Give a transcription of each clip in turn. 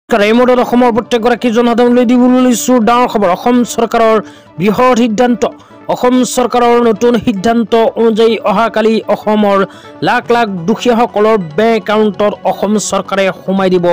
এই মুহূৰ্তত অসমৰ প্ৰত্যেকগৰাকী জনসাধাৰণলৈ দিবলৈ লৈছো ডাঙৰ খবৰ। অসম চৰকাৰৰ বৃহৎ সিদ্ধান্ত। অসম চৰকাৰৰ নতুন সিদ্ধান্ত অনুযায়ী অহাকালি অসমৰ লাখ লাখ দুখীয়াসকলৰ বেংক একাউণ্টত অসম চৰকাৰে সোমাই দিব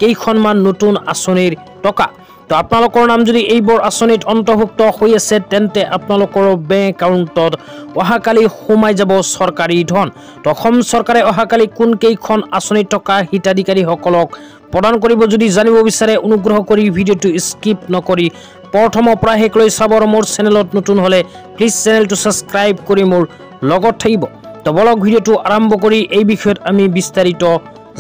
কেইখনমান নতুন আঁচনিৰ টকা। তো আপোনালোকৰ নাম যদি এইবোৰ আঁচনিত অন্তৰ্ভুক্ত হৈ আছে তেন্তে আপোনালোকৰ বেংক একাউণ্টত অহাকালি সোমাই যাব চৰকাৰী ধন। তো অসম চৰকাৰে অহাকালি কোন কেইখন আঁচনিৰ টকা হিতাধিকাৰীসকলক প্ৰদান কৰিব যদি জানিব বিচাৰে অনুগ্ৰহ কৰি ভিডিঅ'টো স্কিপ নকৰি প্ৰথমৰ পৰা শেষলৈ চাব। মোৰ চেনেলত নতুন হ'লে প্লিজ চেনেলটো ছাবস্ক্ৰাইব কৰি মোৰ লগত থাকিব। তো বলক ভিডিঅ'টো আৰম্ভ কৰি এই বিষয়ত আমি বিস্তাৰিত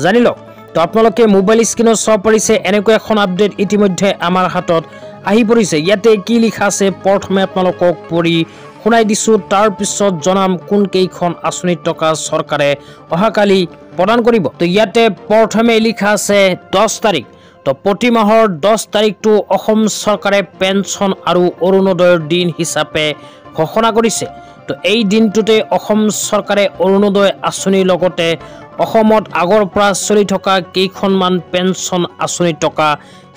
জানি লওঁ। তো আপোনালোকে মোবাইল স্ক্ৰীনত চাব পাৰিছে এনেকুৱা এখন আপডেট ইতিমধ্যে আমাৰ হাতত আহি পৰিছে। ইয়াতে কি লিখা আছে প্ৰথমে আপোনালোকক পঢ়ি শুনাই দিছোঁ, তাৰপিছত জনাম কোন কেইখন আঁচনিৰ টকা চৰকাৰে অহাকালি প্ৰদান কৰিব। তো ইয়াতে প্ৰথমে লিখা আছে 10 তাৰিখ। তো প্ৰতি মাহৰ 10 তাৰিখটো অসম চৰকাৰে পেঞ্চন আৰু অৰুণোদয়ৰ দিন হিচাপে ঘোষণা কৰিছে। তো এই দিনটোতে অসম চৰকাৰে অৰুণোদয় আঁচনিৰ লগতে অসমত আগৰ পৰা চলি থকা কেইখনমান পেঞ্চন আঁচনিৰ টকা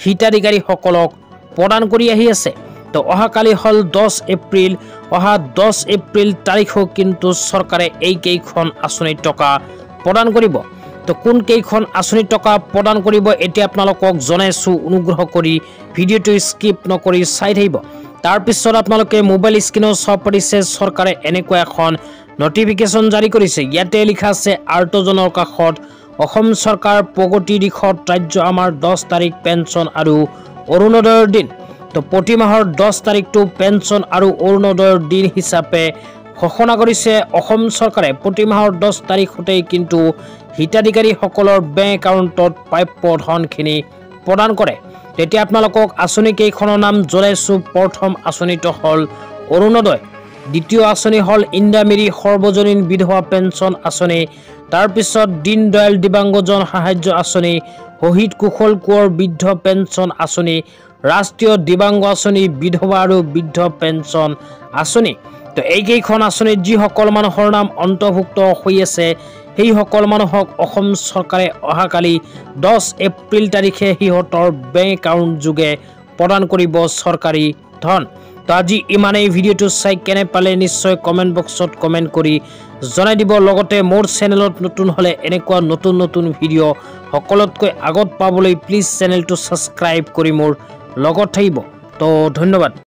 হিতাধিকাৰীসকলক প্ৰদান কৰি আহি আছে। তো অহাকালি হ'ল 10 এপ্ৰিল। অহা 10 এপ্ৰিল তাৰিখেও কিন্তু চৰকাৰে এই কেইখন আঁচনিৰ টকা প্ৰদান কৰিব। তো কোন কেইখন আঁচনিৰ টকা প্ৰদান কৰিব এতিয়া আপোনালোকক জনাইছোঁ, অনুগ্ৰহ কৰি ভিডিঅ'টো স্কিপ নকৰি চাই থাকিব। তাৰপিছত আপোনালোকে মোবাইল স্ক্ৰীনত চাব পাৰিছে চৰকাৰে এনেকুৱা এখন নটিফিকেশ্যন জাৰি কৰিছে। ইয়াতে লিখা আছে আৰ্তজনৰ কাষত অসম চৰকাৰ প্ৰগতিৰ দিশত ৰাজ্য আমাৰ 10 তাৰিখ পেঞ্চন আৰু অৰুণোদয়ৰ দিন। তো প্ৰতি মাহৰ 10 তাৰিখটো পেঞ্চন আৰু অৰুণোদয়ৰ দিন হিচাপে ঘোষণা কৰিছে অসম চৰকাৰে। প্ৰতি মাহৰ 10 তাৰিখতেই কিন্তু হিতাধিকাৰীসকলৰ বেংক একাউণ্টত প্ৰাপ্য ধনখিনি প্ৰদান কৰে। তেতিয়া আপোনালোকক আঁচনি কেইখনৰ নাম জনাইছোঁ। প্ৰথম আঁচনিটো হ'ল অৰুণোদয়, দ্বিতীয় আঁচনি হ'ল ইন্দিৰা সৰ্বজনীন বিধৱা পেঞ্চন আঁচনি, তাৰপিছত দীনদয়াল দিব্যাংগজন সাহায্য আঁচনি, শহীদ কুশল কোঁৱৰ বৃদ্ধ পেঞ্চন আঁচনি, ৰাষ্ট্ৰীয় দিব্যাংগ আঁচনি, বিধৱা আৰু বৃদ্ধ পেঞ্চন আঁচনি। তো এইকেইখন আঁচনিত যিসকল মানুহৰ নাম অন্তৰ্ভুক্ত হৈ আছে সেইসকল মানুহক অসম চৰকাৰে অহাকালি 10 এপ্ৰিল তাৰিখে সিহঁতৰ বেংক একাউণ্ট যোগে প্ৰদান কৰিব চৰকাৰী ধন। তো আজি ইমানেই। ভিডিঅ'টো চাই কেনে পালে নিশ্চয় কমেণ্ট বক্সত কমেণ্ট কৰি জনাই দিব। লগতে মোৰ চেনেলত নতুন হ'লে এনেকুৱা নতুন নতুন ভিডিঅ' সকলোতকৈ আগত পাবলৈ প্লিজ চেনেলটো ছাবস্ক্ৰাইব কৰি মোৰ লগত থাকিব। তো ধন্যবাদ।